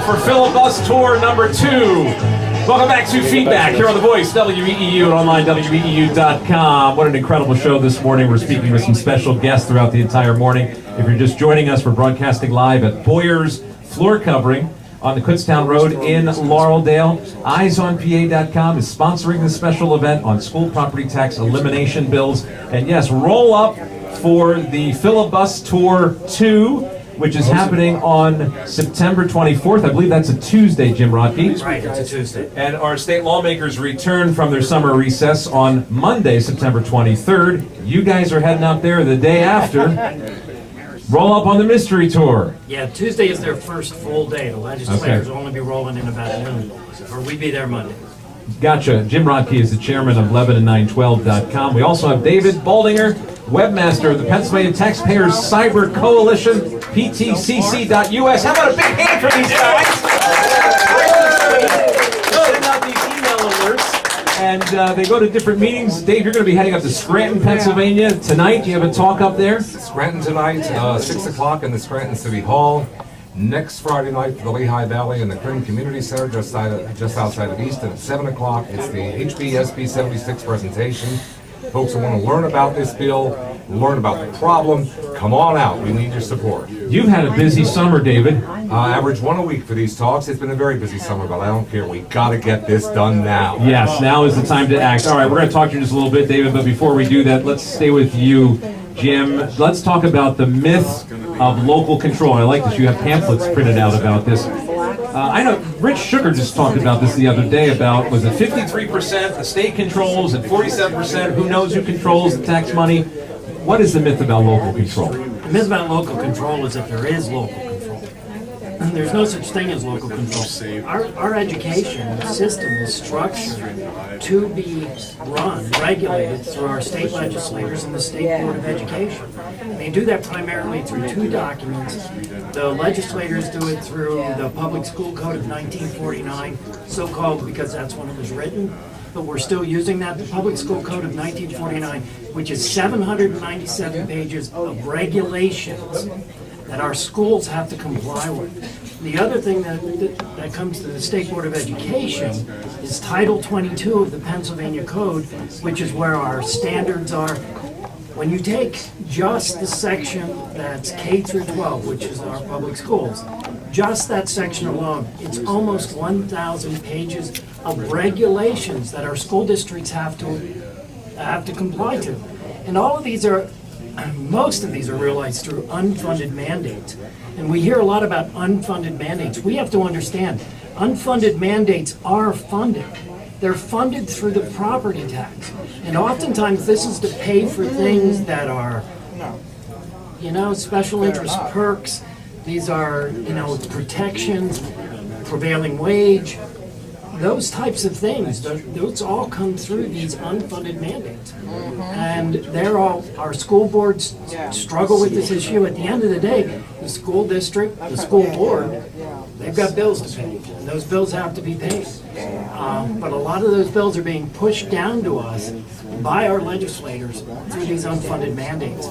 for Filibus Tour number 2. Welcome back to Feedback here on The Voice, WEEU, and online WEEU.com. What an incredible show this morning. We're speaking with some special guests throughout the entire morning. If you're just joining us, we're broadcasting live at Boyer's Floor Covering on the Kutztown Road in Laureldale. EyesOnPA.com is sponsoring this special event on school property tax elimination bills. And yes, roll up for the Filibus Tour 2, which is happening on September 24th. I believe that's a Tuesday, Jim Rodkey. Right, it's a Tuesday. And our state lawmakers return from their summer recess on Monday, September 23rd. You guys are heading out there the day after. Roll up on the mystery tour. Yeah, Tuesday is their first full day. The legislators will only be rolling in about noon, or we'd be there Monday. Gotcha. Jim Rodkey is the chairman of Lebanon912.com. We also have David Baldinger, webmaster of the Pennsylvania Taxpayers Cyber Coalition, PTCC.us. How about a big hand for these guys? Send out these email alerts, and they go to different meetings. Dave, you're going to be heading up to Scranton, Pennsylvania tonight. You have a talk up there? Scranton tonight, 6 o'clock in the Scranton City Hall. Next Friday night for the Lehigh Valley in the Clinton Community Center just outside of Easton at 7 o'clock. It's the HB76 presentation. Folks who want to learn about this bill, learn about the problem, come on out. We need your support. You've had a busy summer, David. Average one a week for these talks. It's been a very busy summer, but I don't care. We got to get this done now. Yes, now is the time to act. All right, we're going to talk to you just a little bit, David, but before we do that, let's stay with you, Jim. Let's talk about the myth of local control. I like that you have pamphlets printed out about this. I know Rich Sugar just talked about this the other day about, was it 53% the state controls and 47% who knows who controls the tax money? What is the myth about local control? The myth about local control is that there is local control. There's no such thing as local control. Our education system is structured to be run, regulated through our state legislators and the State Board of Education. And they do that primarily through 2 documents. The legislators do it through the Public School Code of 1949, so-called because that's when it was written, but we're still using that, the Public School Code of 1949, which is 797 pages of regulations that our schools have to comply with. The other thing that comes to the State Board of Education is Title 22 of the Pennsylvania Code, which is where our standards are. When you take just the section that's K through 12, which is our public schools, just that section alone, it's almost 1,000 pages of regulations that our school districts have to comply to. And all of these are, most of these are realized through unfunded mandates. And we hear a lot about unfunded mandates. We have to understand, unfunded mandates are funded. They're funded through the property tax. And oftentimes this is to pay for things that are, special interest perks. These are, protections, prevailing wage, those types of things. Those all come through these unfunded mandates. And our school boards struggle with this issue. At the end of the day, the school district, the school board, they've got bills to pay. And those bills have to be paid. But a lot of those bills are being pushed down to us by our legislators through these unfunded mandates.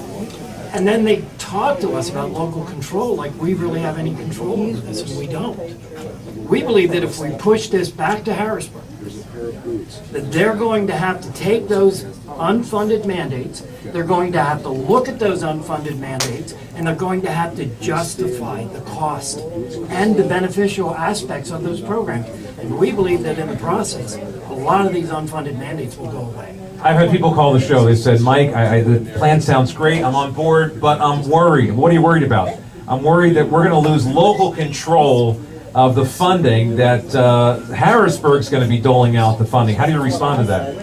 And then they talk to us about local control like we really have any control over this, and we don't. We believe that if we push this back to Harrisburg, that they're going to have to take those unfunded mandates, they're going to have to look at those unfunded mandates, and they're going to have to justify the cost and the beneficial aspects of those programs. And we believe that in the process, a lot of these unfunded mandates will go away. I've had people call the show. They said, Mike, the plan sounds great. I'm on board, but I'm worried. What are you worried about? I'm worried that we're going to lose local control of the funding, that Harrisburg's going to be doling out the funding. How do you respond to that?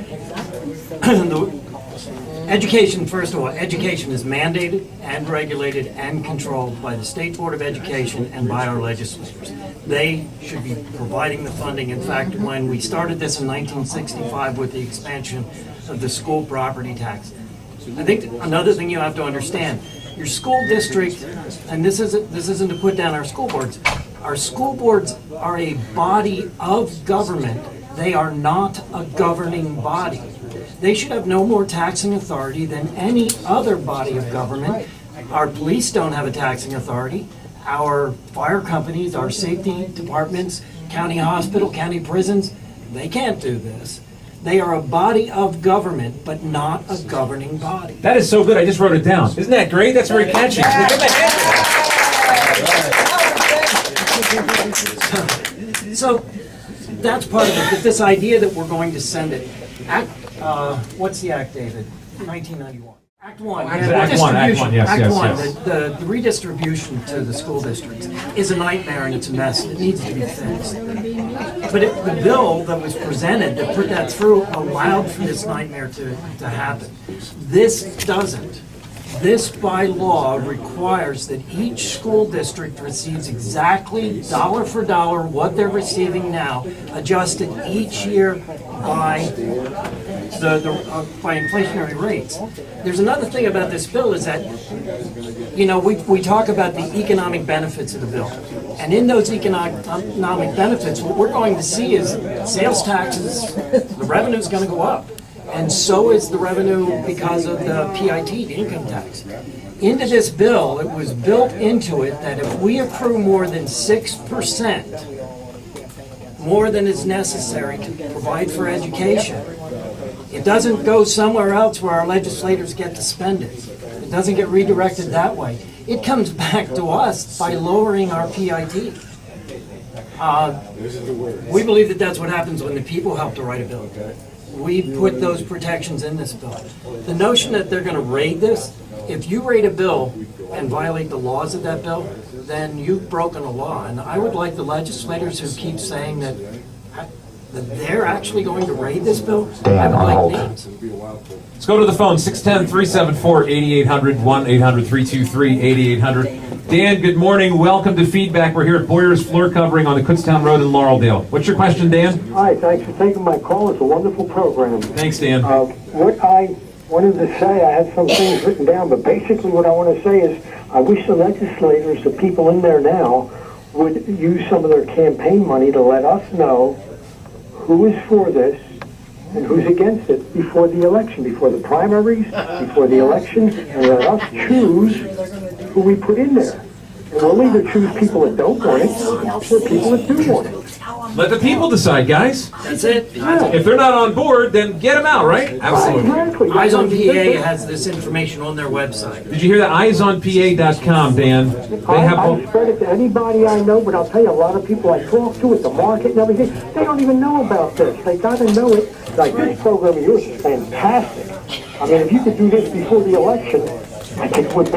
Education, first of all, education is mandated and regulated and controlled by the State Board of Education and by our legislators. They should be providing the funding. In fact, when we started this in 1965 with the expansion of the school property tax, I think another thing you have to understand, your school district, and this isn't to put down our school boards are a body of government. They are not a governing body. They should have no more taxing authority than any other body of government. Our police don't have a taxing authority. our fire companies, our safety departments, county hospital, county prisons, they can't do this. They are a body of government, but not a governing body. That is so good. I just wrote it down. Isn't that great? That's very catchy. So that's part of it. But this idea that we're going to send it. What's the act, David? 1991. Act 1. Act 1, yes, Act yes, 1, yes. the redistribution to the school districts is a nightmare and it's a mess. It needs to be fixed. But the bill that was presented that put that through allowed for this nightmare to happen. This doesn't. This by law requires that each school district receives exactly dollar for dollar what they're receiving now, adjusted each year by by inflationary rates. There's another thing about this bill is that, you know, we talk about the economic benefits of the bill. And in those economic benefits, what we're going to see is sales taxes, the revenue is going to go up. And so is the revenue because of the PIT, the income tax. Into this bill, it was built into it that if we accrue more than 6%, more than is necessary to provide for education, it doesn't go somewhere else where our legislators get to spend it. It doesn't get redirected that way. It comes back to us by lowering our PIT. We believe that that's what happens when the people help to write a bill. We put those protections in this bill. The notion that they're going to raid this, if you raid a bill and violate the laws of that bill, then you've broken a law. And I would like the legislators who keep saying that they're actually going to raid this bill, I would like names. Let's go to the phone, 610-374-8800, 1-800-323-8800. Dan, good morning. Welcome to Feedback. We're here at Boyer's Floor Covering on the Kutztown Road in Laureldale. What's your question, Dan? Hi, thanks for taking my call. It's a wonderful program. Thanks, Dan. What I wanted to say, I had some things written down, but basically what I want to say is I wish the legislators, the people in there now, would use some of their campaign money to let us know who is for this and who's against it before the election, before the primaries, before the election, and let us choose who we put in there. And we'll either choose people that don't want it or people that do want it. Let the people decide, guys. That's it. If they're not on board, then get them out, right? Absolutely. Exactly. Eyes on PA has this information on their website. Did you hear that? eyesonpa.com, Dan. They have I spread it to anybody I know, but I'll tell you, a lot of people I talk to at the market and everything, they don't even know about this. They got to know it. Like, this program of yours is fantastic. I mean, if you could do this before the election, I think it would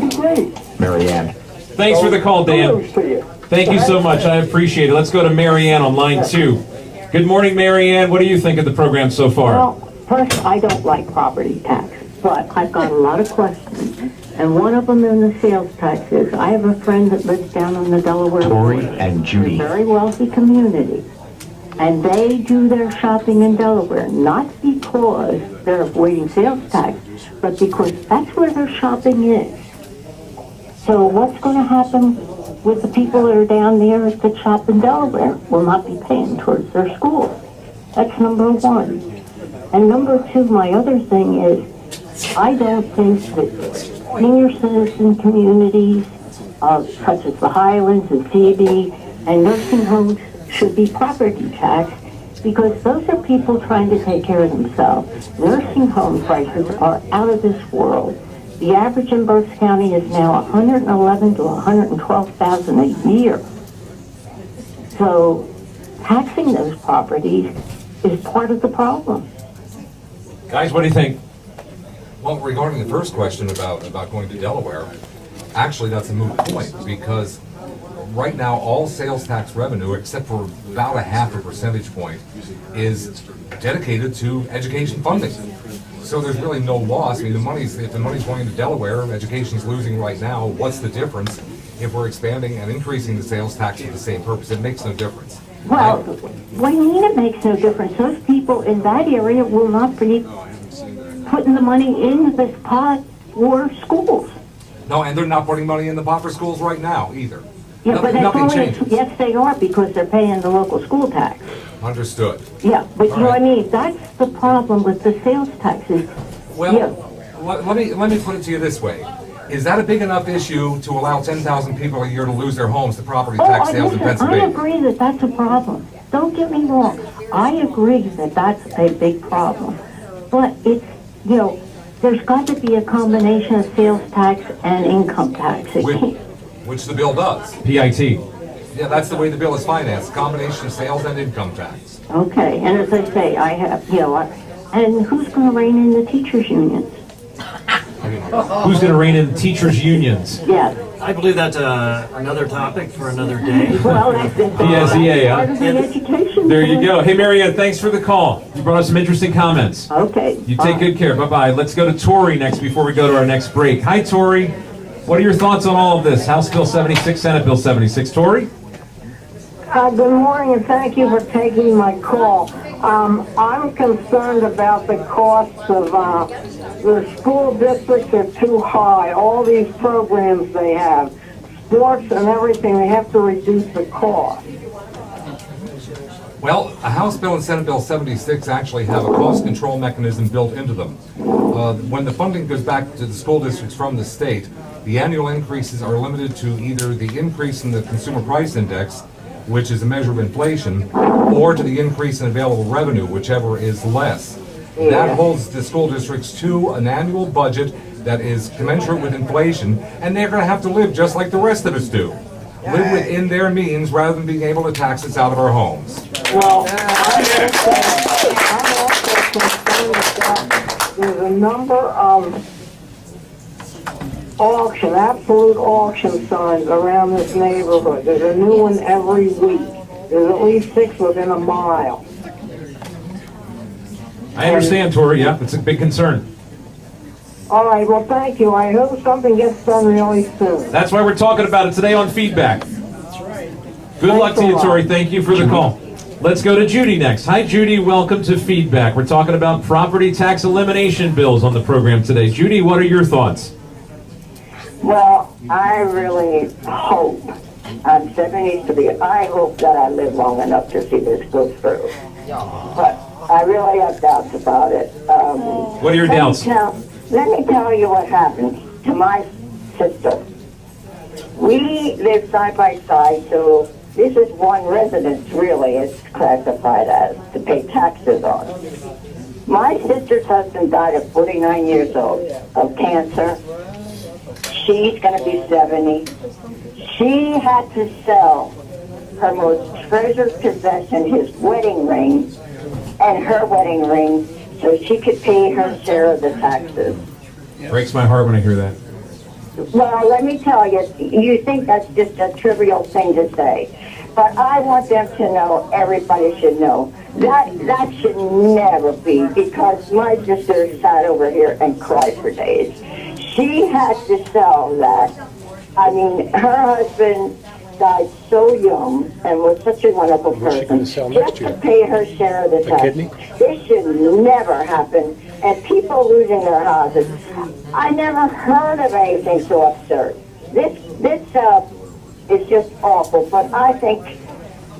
be great. Marianne. Thanks for the call, Dan. Kudos to you. Thank you so much. I appreciate it. Let's go to Marianne on line 2. Good morning, Marianne. What do you think of the program so far? Well, first, I don't like property tax, but I've got a lot of questions. And one of them in the sales tax is, I have a friend that lives down on the Delaware Lori border. and Judy. It's a very wealthy community. And they do their shopping in Delaware, not because they're avoiding sales tax, but because that's where their shopping is. So what's going to happen with the people that are down there that shop in Delaware? Will not be paying towards their schools. That's number one. And number two, my other thing is, I don't think that senior citizen communities, such as the Highlands and CB and nursing homes, should be property taxed, because those are people trying to take care of themselves. Nursing home prices are out of this world. The average in Berks County is now $111,000 to $112,000 a year. So taxing those properties is part of the problem. Guys, what do you think? Well, regarding the first question about going to Delaware, actually that's a moot point, because right now all sales tax revenue, except for about a half a percentage point, is dedicated to education funding. So there's really no loss. I mean, if the money's going to Delaware, education's losing right now. What's the difference if we're expanding and increasing the sales tax for the same purpose? It makes no difference. Well, what do you mean it makes no difference? Those people in that area will not be putting the money into this pot for schools. No, and they're not putting money in the pot for schools right now either. Yeah, but that's Nothing only, changes. yes, they are, because they're paying the local school tax. Understood. Yeah, but you know what I right. mean? That's the problem with the sales taxes. Well, Yeah. let me put it to you this way. Is that a big enough issue to allow 10,000 people a year to lose their homes to property tax sales in Listen, I Pennsylvania? agree that that's a problem. Don't get me wrong. I agree that that's a big problem. But it's, you know, there's got to be a combination of sales tax and income tax. It can't. Which the bill does. PIT. Yeah, that's the way the bill is financed, combination of sales and income tax. Okay, and as I say, I have, you know, and who's going to rein in the teachers' unions? Who's going to rein in teachers' unions? Yes. I believe that's another topic for another day. Well, that's PSEA, huh? part of the education. There you go. Hey, Marianne, thanks for the call. You brought us some interesting comments. Okay. You take good care. Bye-bye. Let's go to Tori next before we go to our next break. Hi, Tori. What are your thoughts on all of this? House Bill 76, Senate Bill 76. Tori? Good morning, and thank you for taking my call. I'm concerned about the costs of the school districts are too high. All these programs they have, sports and everything, they have to reduce the cost. Well, a House Bill and Senate Bill 76 actually have a cost control mechanism built into them. When the funding goes back to the school districts from the state, the annual increases are limited to either the increase in the consumer price index, which is a measure of inflation, or to the increase in available revenue, whichever is less. That holds the school districts to an annual budget that is commensurate with inflation, and they're going to have to live just like the rest of us do. Live within their means rather than being able to tax us out of our homes. Well, I'm also concerned that there's a number of absolute auction signs around this neighborhood. There's a new one every week. There's at least 6 within a mile. I understand, Tori. Yeah, it's a big concern. All right, well, thank you. I hope something gets done really soon. That's why we're talking about it today on Feedback. Good luck to you, Tori. Thank you for the call. Let's go to Judy next. Hi, Judy. Welcome to Feedback. We're talking about property tax elimination bills on the program today. Judy, what are your thoughts? Well, I really hope, I'm 73, I hope that I live long enough to see this go through. But I really have doubts about it. What are your doubts? Let me tell you what happened to my sister. We live side by side, so this is one residence, really, it's classified as, to pay taxes on. My sister's husband died at 49 years old of cancer. She's going to be 70. She had to sell her most treasured possession, his wedding ring, and her wedding ring, so she could pay her share of the taxes. Breaks my heart when I hear that. Well, let me tell you, you think that's just a trivial thing to say, but I want them to know, everybody should know, that should never be, because my sister sat over here and cried for days. She had to sell that. I mean, her husband died so young and was such a wonderful person, just to pay her share of the tax. This should never happen. And people losing their houses, I never heard of anything so absurd. This is just awful, but I think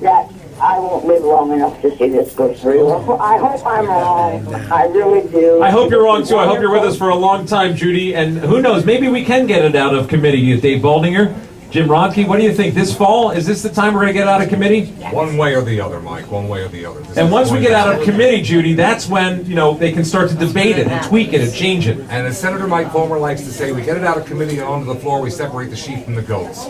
that I won't live long enough to see this go through. I hope I'm wrong. I really do. I hope you're wrong, too. I hope you're with us for a long time, Judy. And who knows, maybe we can get it out of committee. Dave Baldinger, Jim Rodkey, what do you think? This fall, is this the time we're going to get out of committee? One way or the other, Mike, one way or the other. And once we get out of committee, Judy, that's when, you know, they can start to debate it and tweak it and change it. And as Senator Mike Fulmer likes to say, we get it out of committee and onto the floor, we separate the sheep from the goats.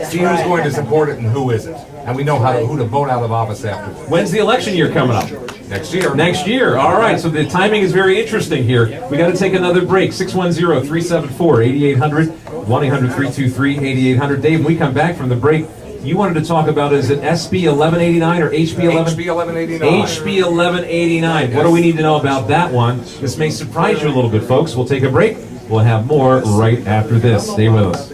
See who's going to support it and who isn't. And we know who to vote out of office afterwards. When's the election year coming up? Next year. Next year. All right, so the timing is very interesting here. We got to take another break. 610-374-8800, 1-800-323-8800. Dave, when we come back from the break, you wanted to talk about, is it SB1189 or HB1189. HB1189. What do we need to know about that one? This may surprise you a little bit, folks. We'll take a break. We'll have more right after this. Stay with us.